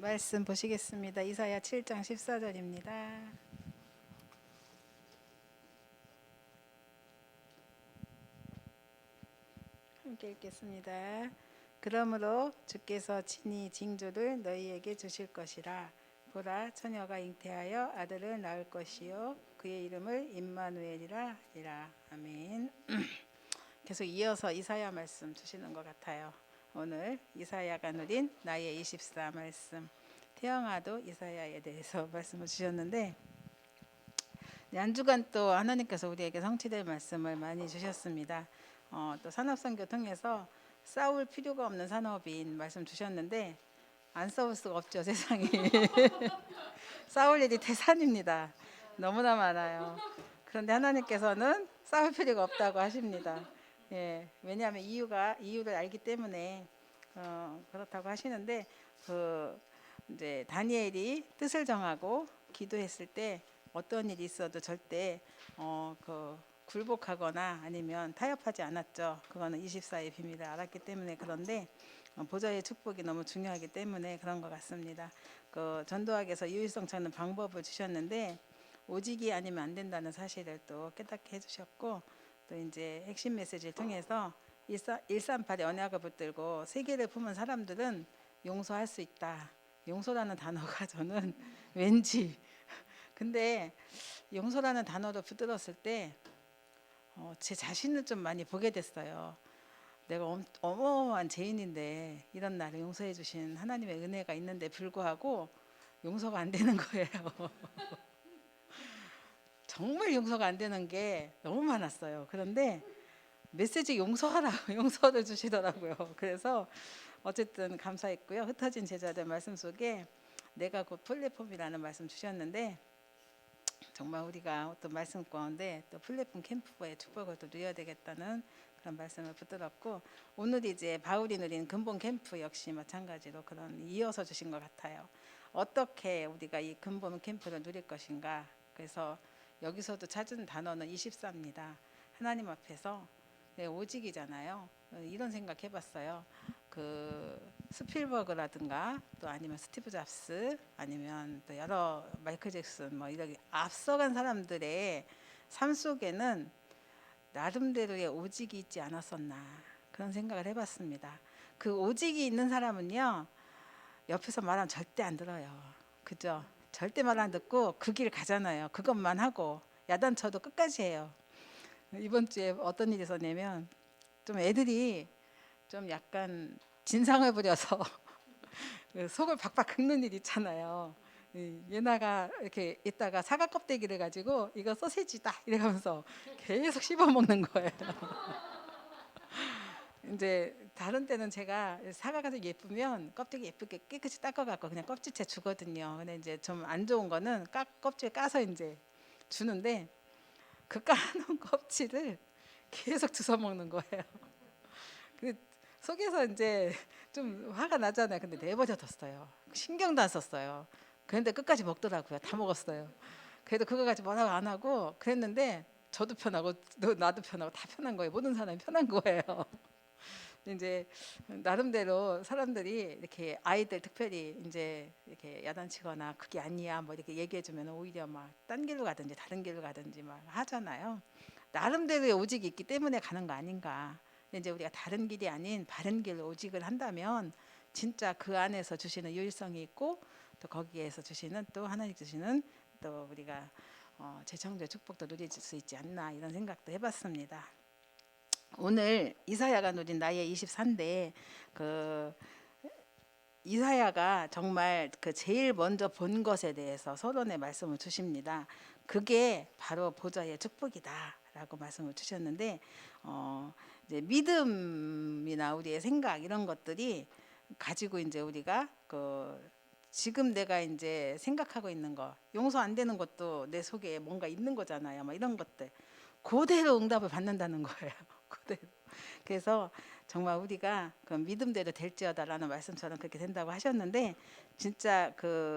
말씀 보시겠습니다. 이사야 7장 14절입니다. 함께 읽겠습니다. 그러므로 주께서 친히 징조를 너희에게 주실 것이라. 보라, 처녀가 잉태하여 아들을 낳을 것이요 그의 이름을 임마누엘이라 하리라. 아멘. 계속 이어서 이사야 말씀 주시는 것 같아요. 오늘 이사야가 누린 나의 24 말씀, 태영아도 이사야에 대해서 말씀을 주셨는데, 한 주간 또 하나님께서 우리에게 성취될 말씀을 많이 주셨습니다. 또 산업선교 통해서 싸울 필요가 없는 산업인 말씀 주셨는데, 안 싸울 수가 없죠, 세상에. 싸울 일이 태산입니다. 너무나 많아요. 그런데 하나님께서는 싸울 필요가 없다고 하십니다. 예, 왜냐하면 이유를 알기 때문에 그렇다고 하시는데, 이제 다니엘이 뜻을 정하고 기도했을 때 어떤 일이 있어도 절대 굴복하거나 아니면 타협하지 않았죠. 그거는 24의 비밀을 알았기 때문에. 그런데 보좌의 축복이 너무 중요하기 때문에 그런 것 같습니다. 전도학에서 유일성 찾는 방법을 주셨는데, 오직이 아니면 안 된다는 사실을 또 깨닫게 해주셨고, 또 이제 핵심 메시지를 통해서 138의 언약을 붙들고 세계를 품은 사람들은 용서할 수 있다. 용서라는 단어가 저는 왠지, 근데 용서라는 단어를 붙들었을 때 제 자신을 좀 많이 보게 됐어요. 내가 어마어마한 죄인인데 이런 나를 용서해 주신 하나님의 은혜가 있는데 불구하고 용서가 안 되는 거예요. 정말 용서가 안 되는 게 너무 많았어요. 그런데 메시지 용서하라고 용서를 주시더라고요. 그래서 어쨌든 감사했고요. 흩어진 제자들 말씀 속에 내가 곧 플랫폼이라는 말씀 주셨는데, 정말 우리가 어떤 말씀 가운데 또 플랫폼 캠프의 축복을 또 누려야 되겠다는 그런 말씀을 붙들었고, 오늘 이제 바울이 누린 근본 캠프 역시 마찬가지로 그런 이어서 주신 것 같아요. 어떻게 우리가 이 근본 캠프를 누릴 것인가. 그래서 여기서도 찾은 단어는 24입니다. 하나님 앞에서 오직이잖아요. 이런 생각 해봤어요. 스필버그라든가 또 아니면 스티브 잡스 아니면 또 여러 마이클 잭슨 뭐 이렇게 앞서간 사람들의 삶 속에는 나름대로의 오직이 있지 않았었나, 그런 생각을 해봤습니다. 그 오직이 있는 사람은요, 옆에서 말하면 절대 안 들어요. 그죠? 절대 말 안 듣고 그 길 가잖아요. 그것만 하고 야단쳐도 끝까지 해요. 이번 주에 어떤 일이 있었냐면, 좀 애들이 좀 약간 진상을 부려서 속을 박박 긁는 일 있잖아요. 얘나가 이렇게 있다가 사과 껍데기를 가지고 이거 소세지다 이러면서 계속 씹어 먹는 거예요. 이제 다른 때는 제가 사과가 좀 예쁘면 껍데기 예쁘게 깨끗이 닦아갖고 그냥 껍질째 주거든요. 근데 이제 좀 안 좋은 거는 껍질 까서 이제 주는데, 그 까놓은 껍질을 계속 주워 먹는 거예요. 그 속에서 이제 좀 화가 나잖아요. 근데 내버려뒀어요. 신경도 안 썼어요. 그런데 끝까지 먹더라고요. 다 먹었어요. 그래도 그거 가지고 뭐라고 안 하고 그랬는데, 저도 편하고 나도 편하고 다 편한 거예요. 모든 사람이 편한 거예요. 이제 나름대로 사람들이 이렇게 아이들 특별히 이제 이렇게 야단치거나 그게 아니야 뭐 이렇게 얘기해주면 오히려 막 딴 길로 가든지 다른 길로 가든지 막 하잖아요. 나름대로의 오직이 있기 때문에 가는 거 아닌가. 근데 이제 우리가 다른 길이 아닌 바른 길로 오직을 한다면 진짜 그 안에서 주시는 유일성이 있고, 또 거기에서 주시는 또 하나님 주시는 또 우리가 재창조의 축복도 누릴 수 있지 않나, 이런 생각도 해봤습니다. 오늘 이사야가 누린 나의 24인데, 이사야가 정말 제일 먼저 본 것에 대해서 서론의 말씀을 주십니다. 그게 바로 보좌의 축복이다라고 말씀을 주셨는데, 이제 믿음이나 우리의 생각 이런 것들이 가지고 이제 우리가 지금 내가 이제 생각하고 있는 거, 용서 안 되는 것도 내 속에 뭔가 있는 거잖아요. 막 이런 것들 그대로 응답을 받는다는 거예요. 그대로. 그래서 정말 우리가 그 믿음대로 될지어다라는 말씀처럼 그렇게 된다고 하셨는데, 진짜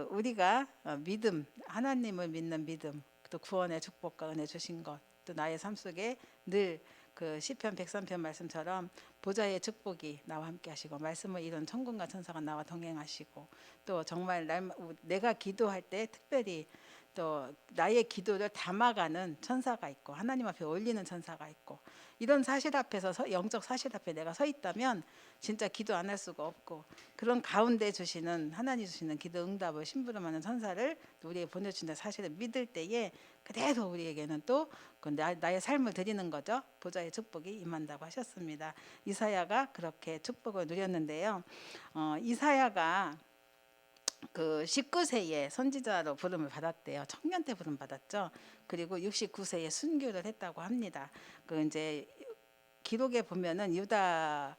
우리가 믿음, 하나님을 믿는 믿음, 또 구원의 축복과 은혜 주신 것, 또 나의 삶 속에 늘 그 시편 103편 말씀처럼 보좌의 축복이 나와 함께 하시고 말씀을 이룬 천군과 천사가 나와 동행하시고 또 정말 내가 기도할 때 특별히 또 나의 기도를 담아가는 천사가 있고 하나님 앞에 올리는 천사가 있고 이런 사실 앞에서 영적 사실 앞에 내가 서 있다면 진짜 기도 안 할 수가 없고 그런 가운데 주시는 하나님 주시는 기도 응답을 심부름하는 천사를 우리에게 보내주신다 사실을 믿을 때에 그대로 우리에게는 또 나의 삶을 드리는 거죠. 보좌의 축복이 임한다고 하셨습니다. 이사야가 그렇게 축복을 누렸는데요. 이사야가 그 19세에 선지자로 부름을 받았대요. 청년 때 부름 받았죠. 그리고 69세에 순교를 했다고 합니다. 그 이제 기록에 보면은 유다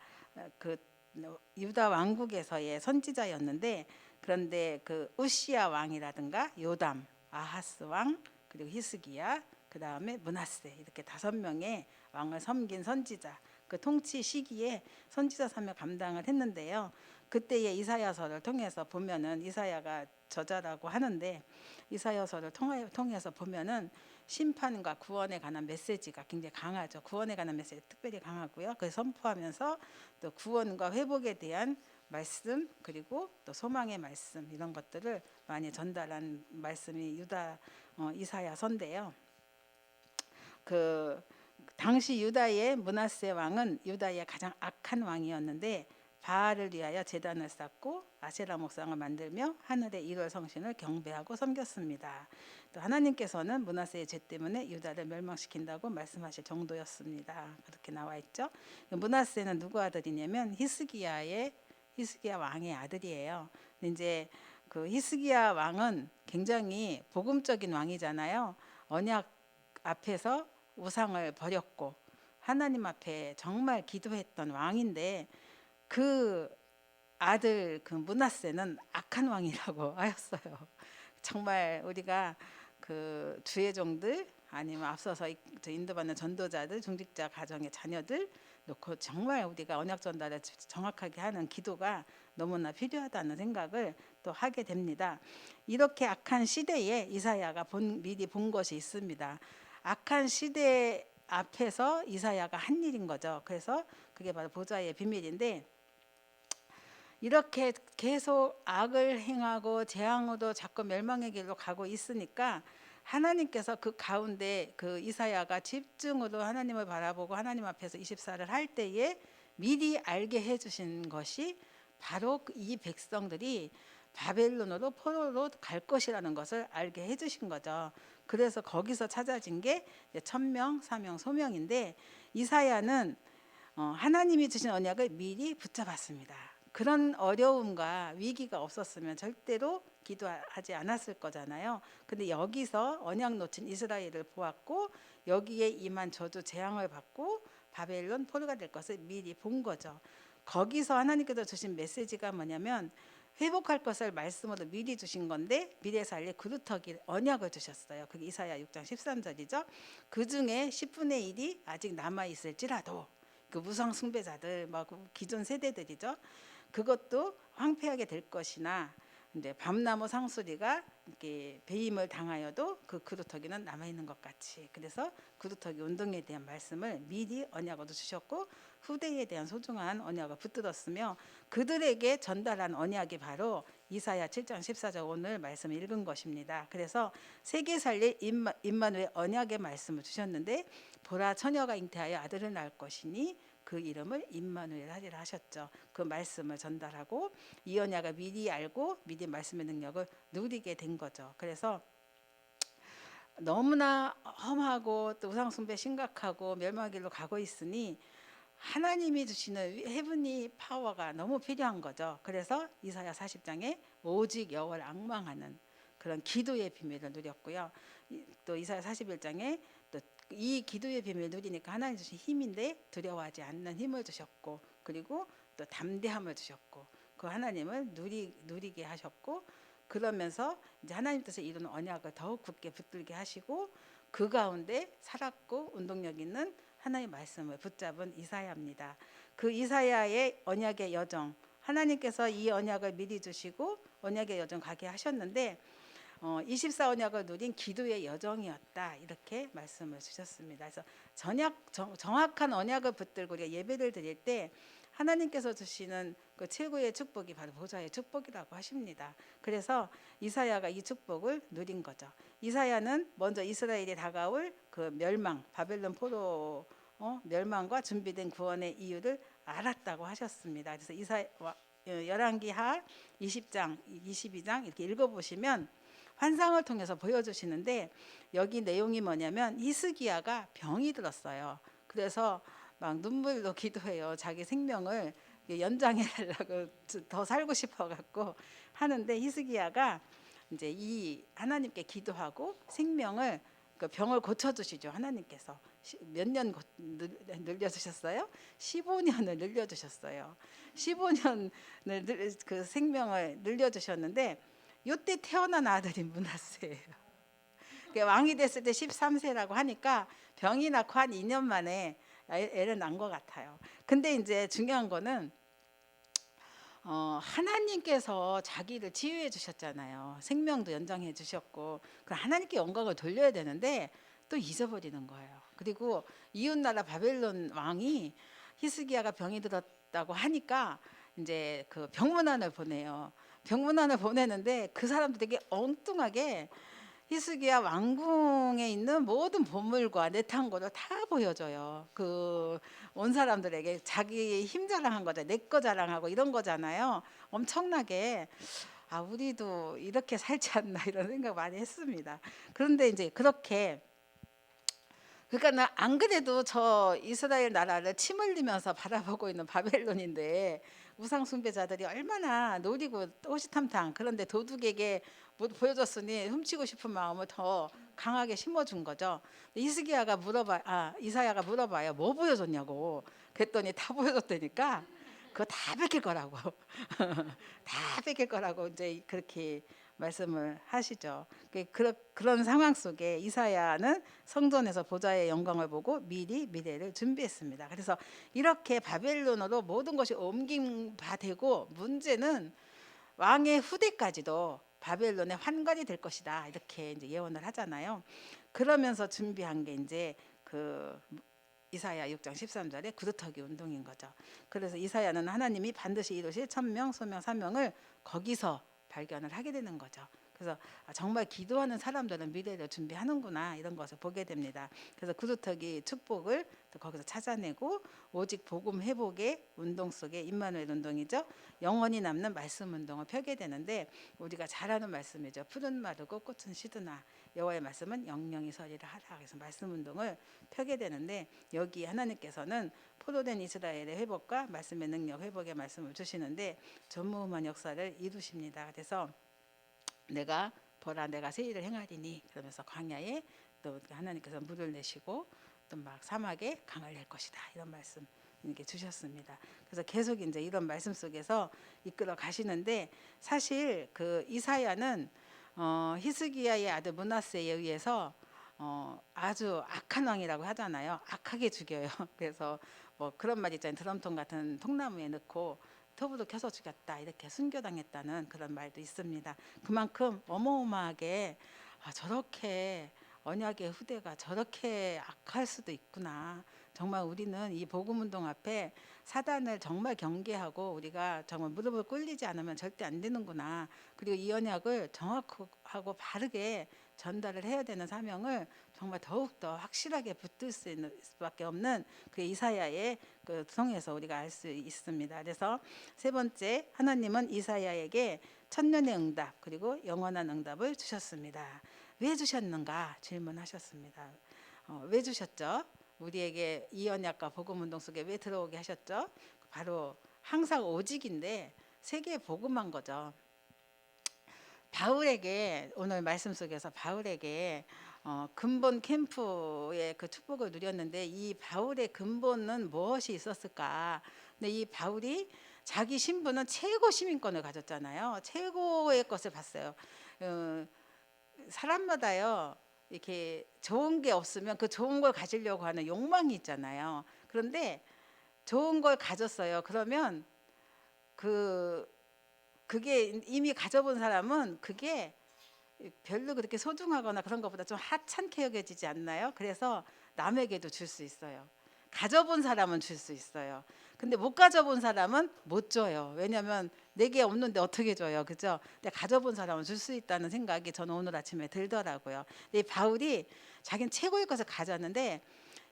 왕국에서의 선지자였는데 그런데 그 우시야 왕이라든가 요담, 아하스 왕, 그리고 히스기야, 그 다음에 므낫세 이렇게 5명의 왕을 섬긴 선지자 그 통치 시기에 선지자 사명 감당을 했는데요. 그때의 이사야서를 통해서 보면은 이사야가 저자라고 하는데 이사야서를 통해서 보면은 심판과 구원에 관한 메시지가 굉장히 강하죠. 구원에 관한 메시지 특별히 강하고요. 그래서 선포하면서 또 구원과 회복에 대한 말씀 그리고 또 소망의 말씀 이런 것들을 많이 전달한 말씀이 이사야서인데요. 그 당시 유다의 므낫세 왕은 유다의 가장 악한 왕이었는데 바알을 위하여 제단을 쌓고 아세라 목상을 만들며 하늘의 일월 성신을 경배하고 섬겼습니다. 또 하나님께서는 므낫세의 죄 때문에 유다를 멸망시킨다고 말씀하실 정도였습니다. 그렇게 나와 있죠. 므낫세는 누구 아들이냐면 히스기야 왕의 아들이에요. 이제 그 히스기야 왕은 굉장히 복음적인 왕이잖아요. 언약 앞에서 우상을 버렸고 하나님 앞에 정말 기도했던 왕인데 그 아들 그 므낫세는 악한 왕이라고 하였어요. 정말 우리가 그 주의 종들 아니면 앞서서 인도받는 전도자들 중직자 가정의 자녀들 놓고 정말 우리가 언약 전달을 정확하게 하는 기도가 너무나 필요하다는 생각을 또 하게 됩니다. 이렇게 악한 시대에 이사야가 미리 본 것이 있습니다. 악한 시대 앞에서 이사야가 한 일인 거죠. 그래서 그게 바로 보좌의 비밀인데 이렇게 계속 악을 행하고 재앙으로 자꾸 멸망의 길로 가고 있으니까 하나님께서 그 가운데 그 이사야가 집중으로 하나님을 바라보고 하나님 앞에서 24를 할 때에 미리 알게 해주신 것이 바로 이 백성들이 바벨론으로 포로로 갈 것이라는 것을 알게 해주신 거죠. 그래서 거기서 찾아진 게 천명, 사명, 소명인데 이사야는 하나님이 주신 언약을 미리 붙잡았습니다. 그런 어려움과 위기가 없었으면 절대로 기도하지 않았을 거잖아요. 근데 여기서 언약 놓친 이스라엘을 보았고 여기에 임한 저주 재앙을 받고 바벨론 포로가 될 것을 미리 본 거죠. 거기서 하나님께서 주신 메시지가 뭐냐면 회복할 것을 말씀으로 미리 주신 건데 미래에서 알릴 그루터기 언약을 주셨어요. 그게 이사야 6장 13절이죠. 그 중에 10분의 1이 아직 남아 있을지라도 그 무성 숭배자들 기존 세대들이죠. 그것도 황폐하게 될 것이나 이제 밤나무 상수리가 이렇게 배임을 당하여도 그 그루터기는 남아 있는 것 같이 그래서 그루터기 운동에 대한 말씀을 미리 언약으로 주셨고 후대에 대한 소중한 언약을 붙들었으며 그들에게 전달한 언약이 바로 이사야 7장 14절 오늘 말씀을 읽은 것입니다. 그래서 세계 살릴 임마누엘 언약의 말씀을 주셨는데 보라 처녀가 잉태하여 아들을 낳을 것이니 그 이름을 임마누엘 하리라 하셨죠. 그 말씀을 전달하고 이 언약을 미리 알고 미리 말씀의 능력을 누리게 된 거죠. 그래서 너무나 험하고 또 우상 숭배 심각하고 멸망의 길로 가고 있으니 하나님이 주시는 헤븐리 파워가 너무 필요한 거죠. 그래서 이사야 40장에 오직 여호와를 앙망하는 그런 기도의 비밀을 누렸고요. 또 이사야 41장에 또 이 기도의 비밀을 누리니까 하나님 주신 힘인데 두려워하지 않는 힘을 주셨고 그리고 또 담대함을 주셨고 그 하나님을 누리게 하셨고 그러면서 이제 하나님 뜻을 이루는 언약을 더욱 굳게 붙들게 하시고 그 가운데 살았고 운동력 있는 하나님의 말씀을 붙잡은 이사야입니다. 그 이사야의 언약의 여정 하나님께서 이 언약을 미리 주시고 언약의 여정 가게 하셨는데 24 언약을 누린 기도의 여정이었다 이렇게 말씀을 주셨습니다. 그래서 정확한 언약을 붙들고 우리가 예배를 드릴 때 하나님께서 주시는 그 최고의 축복이 바로 보좌의 축복이라고 하십니다. 그래서 이사야가 이 축복을 누린 거죠. 이사야는 먼저 이스라엘이 다가올 그 멸망, 바벨론 포로 멸망과 준비된 구원의 이유를 알았다고 하셨습니다. 그래서 열왕기하 20장, 22장 이렇게 읽어보시면 환상을 통해서 보여주시는데 여기 내용이 뭐냐면 히스기야가 병이 들었어요. 그래서 막 눈물로 기도해요. 자기 생명을 연장해 달라고 더 살고 싶어 갖고 하는데 히스기야가 이제 이 하나님께 기도하고 생명을 그 병을 고쳐 주시죠. 하나님께서 몇 년 늘려 주셨어요? 15년을 늘려 주셨어요. 15년을 그 생명을 늘려 주셨는데 요때 태어난 아들이 므낫세예요. 왕이 됐을 때 13세라고 하니까 병이 낳고 한 2년 만에 애를 낳은 것 같아요. 근데 이제 중요한 거는 하나님께서 자기를 치유해 주셨잖아요. 생명도 연장해 주셨고 그 하나님께 영광을 돌려야 되는데 또 잊어버리는 거예요. 그리고 이웃나라 바벨론 왕이 히스기야가 병이 들었다고 하니까 이제 그 병문안을 보내요. 병문안을 보내는데 그 사람도 되게 엉뚱하게 히스기야 왕궁에 있는 모든 보물과 내탄고를 다 보여줘요. 그 온 사람들에게 자기 힘 자랑한 거죠. 내 거 자랑하고 이런 거잖아요. 엄청나게 우리도 이렇게 살지 않나 이런 생각 많이 했습니다. 그런데 이제 그렇게 그러니까 안 그래도 저 이스라엘 나라를 침 흘리면서 바라보고 있는 바벨론인데 우상 숭배자들이 얼마나 노리고 호시탐탐 그런데 도둑에게 뭐 보여줬으니 훔치고 싶은 마음을 더 강하게 심어준 거죠. 이사야가 물어봐요. 뭐 보여줬냐고. 그랬더니 다 보여줬다니까 그거 다 뺏길 거라고. 다 뺏길 거라고 이제 그렇게 말씀을 하시죠. 그런 상황 속에 이사야는 성전에서 보좌의 영광을 보고 미리 미래를 준비했습니다. 그래서 이렇게 바벨론으로 모든 것이 옮긴 바 되고 문제는 왕의 후대까지도 바벨론의 환관이 될 것이다 이렇게 이제 예언을 하잖아요. 그러면서 준비한 게 이제 그 이사야 6장 13절에 구두터기 운동인 거죠. 그래서 이사야는 하나님이 반드시 이루실 천명, 소명, 사명을 거기서 발견을 하게 되는 거죠. 그래서 정말 기도하는 사람들은 미래를 준비하는구나 이런 것을 보게 됩니다. 그래서 구두터기 축복을 또 거기서 찾아내고 오직 복음 회복의 운동 속에 임마누엘 운동이죠. 영원히 남는 말씀 운동을 펴게 되는데 우리가 잘 아는 말씀이죠. 푸른 마르고 꽃은 시드나 여호와의 말씀은 영영이 서리라 하라. 그래서 말씀 운동을 펴게 되는데 여기 하나님께서는 포로된 이스라엘의 회복과 말씀의 능력 회복의 말씀을 주시는데 전무후무한 역사를 이루십니다. 그래서 내가 보라 내가 새 일을 행하리니 그러면서 광야에 또 하나님께서 물을 내시고 또 막 사막에 강을 낼 것이다 이런 말씀 이렇게 주셨습니다. 그래서 계속 이제 이런 말씀 속에서 이끌어 가시는데 사실 그 이사야는 히스기야의 아들 므낫세에 의해서 아주 악한 왕이라고 하잖아요. 악하게 죽여요. 그래서 뭐 그런 말 있잖아요. 드럼통 같은 통나무에 넣고 터부도 켜서 죽였다 이렇게 순교당했다는 그런 말도 있습니다. 그만큼 어마어마하게 저렇게 언약의 후대가 저렇게 악할 수도 있구나. 정말 우리는 이 복음운동 앞에 사단을 정말 경계하고 우리가 정말 무릎을 꿇리지 않으면 절대 안 되는구나. 그리고 이 언약을 정확하고 바르게 전달을 해야 되는 사명을 정말 더욱더 확실하게 붙들 수밖에 없는 그 이사야의 그 통해서 우리가 알 수 있습니다. 그래서 세 번째 하나님은 이사야에게 천년의 응답 그리고 영원한 응답을 주셨습니다. 왜 주셨는가 질문하셨습니다. 왜 주셨죠? 우리에게 이 언약과 복음운동 속에 왜 들어오게 하셨죠? 바로 항상 오직인데 세계 복음한 거죠. 바울에게 오늘 말씀 속에서 바울에게 근본 캠프의 그 축복을 누렸는데 이 바울의 근본은 무엇이 있었을까? 근데 이 바울이 자기 신분은 최고 시민권을 가졌잖아요. 최고의 것을 봤어요. 사람마다요 이렇게 좋은 게 없으면 그 좋은 걸 가지려고 하는 욕망이 있잖아요. 그런데 좋은 걸 가졌어요. 그러면 그게 이미 가져본 사람은 그게 별로 그렇게 소중하거나 그런 것보다 좀 하찮게 여겨지지 않나요? 그래서 남에게도 줄 수 있어요. 가져본 사람은 줄 수 있어요. 근데 못 가져본 사람은 못 줘요. 왜냐하면 내게 없는데 어떻게 줘요, 그죠? 근데 가져본 사람은 줄 수 있다는 생각이 저는 오늘 아침에 들더라고요. 근데 이 바울이 자기는 최고의 것을 가졌는데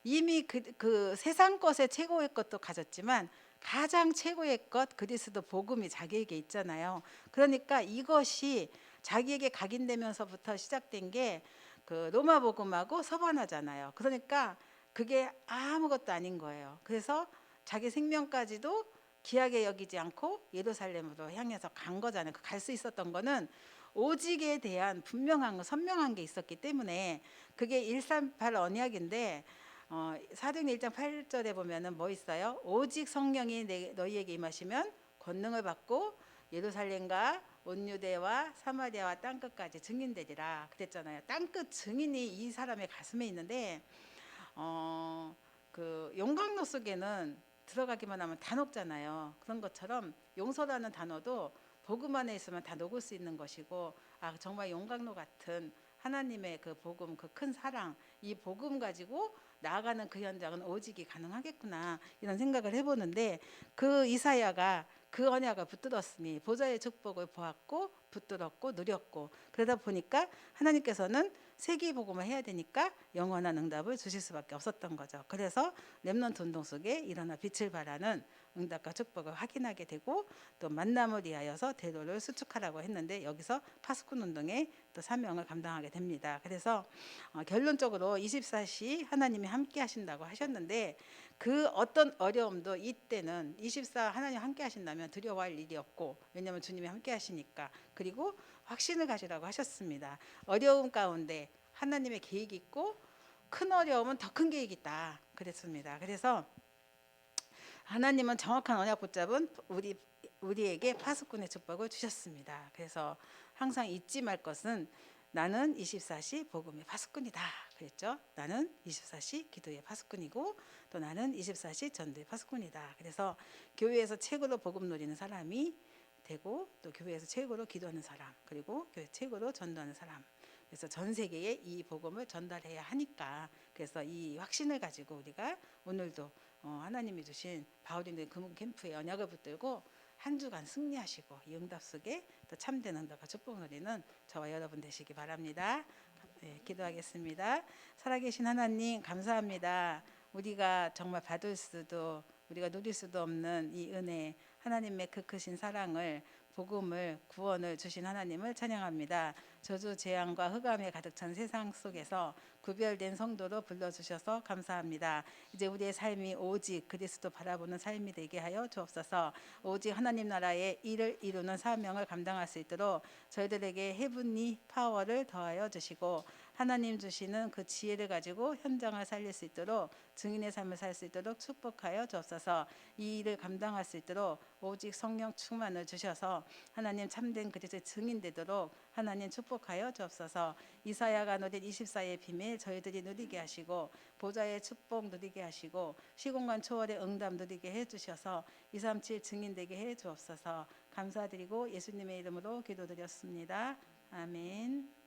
이미 그 세상 것의 최고의 것도 가졌지만 가장 최고의 것 그리스도 복음이 자기에게 있잖아요. 그러니까 이것이 자기에게 각인되면서부터 시작된 게 그 로마 복음하고 서반하잖아요. 그러니까 그게 아무것도 아닌 거예요. 그래서 자기 생명까지도 귀하게 여기지 않고 예루살렘으로 향해서 간 거잖아요. 갈 수 있었던 거는 오직에 대한 분명한 선명한 게 있었기 때문에 그게 138 언약인데 사도행 1장 8절에 보면은 뭐 있어요? 오직 성령이 너희에게 임하시면 권능을 받고 예루살렘과 온 유대와 사마리아와 땅끝까지 증인되리라 그랬잖아요. 땅끝 증인이 이 사람의 가슴에 있는데 그 용광로 속에는 들어가기만 하면 다 녹잖아요. 그런 것처럼 용서라는 단어도 복음 안에 있으면 다 녹을 수 있는 것이고 정말 용광로 같은 하나님의 그 복음, 그 큰 사랑, 이 복음 가지고 나아가는 그 현장은 오직이 가능하겠구나 이런 생각을 해보는데 그 이사야가 그 언약을 붙들었으니 보좌의 축복을 보았고 붙들었고 누렸고 그러다 보니까 하나님께서는 세계 복음을 해야 되니까 영원한 응답을 주실 수밖에 없었던 거죠. 그래서 렘넌트 운동 속에 일어나 빛을 발하는 응답과 축복을 확인하게 되고 또 만남을 위하여서 대도를 수축하라고 했는데 여기서 파수꾼 운동의 또 사명을 감당하게 됩니다. 그래서 결론적으로 24시 하나님이 함께 하신다고 하셨는데 그 어떤 어려움도 이때는 24 하나님 함께 하신다면 두려워할 일이 없고 왜냐하면 주님이 함께 하시니까 그리고 확신을 가지라고 하셨습니다. 어려움 가운데 하나님의 계획이 있고 큰 어려움은 더 큰 계획이 있다 그랬습니다. 그래서 하나님은 정확한 언약 붙잡은 우리에게 파수꾼의 축복을 주셨습니다. 그래서 항상 잊지 말 것은 나는 24시 복음의 파수꾼이다 그랬죠. 나는 24시 기도의 파수꾼이고 또 나는 24시 전도의 파수꾼이다. 그래서 교회에서 최고로 복음 누리는 사람이 되고 또 교회에서 최고로 기도하는 사람 그리고 교회 최고로 전도하는 사람 그래서 전 세계에 이 복음을 전달해야 하니까 그래서 이 확신을 가지고 우리가 오늘도 하나님이 주신 바울인의 금은 캠프의 언약을 붙들고 한 주간 승리하시고 이 응답 속에 또 참된 응답과 축복 누리는 저와 여러분 되시기 바랍니다. 네, 기도하겠습니다. 살아계신 하나님 감사합니다. 우리가 정말 받을 수도 우리가 누릴 수도 없는 이 은혜 하나님의 그 크신 사랑을 복음을 구원을 주신 하나님을 찬양합니다. 저주 재앙과 흑암에 가득 찬 세상 속에서 구별된 성도로 불러주셔서 감사합니다. 이제 우리의 삶이 오직 그리스도 바라보는 삶이 되게 하여 주옵소서. 오직 하나님 나라의 일을 이루는 사명을 감당할 수 있도록 저희들에게 헤븐리 파워를 더하여 주시고 하나님 주시는 그 지혜를 가지고 현장을 살릴 수 있도록 증인의 삶을 살 수 있도록 축복하여 주옵소서. 이 일을 감당할 수 있도록 오직 성령 충만을 주셔서 하나님 참된 그리스도의 증인 되도록 하나님 축복하여 주옵소서. 이사야가 누린 24의 비밀 저희들이 누리게 하시고 보좌의 축복 누리게 하시고 시공간 초월의 응답 누리게 해주셔서 237 증인 되게 해 주옵소서. 감사드리고 예수님의 이름으로 기도드렸습니다. 아멘.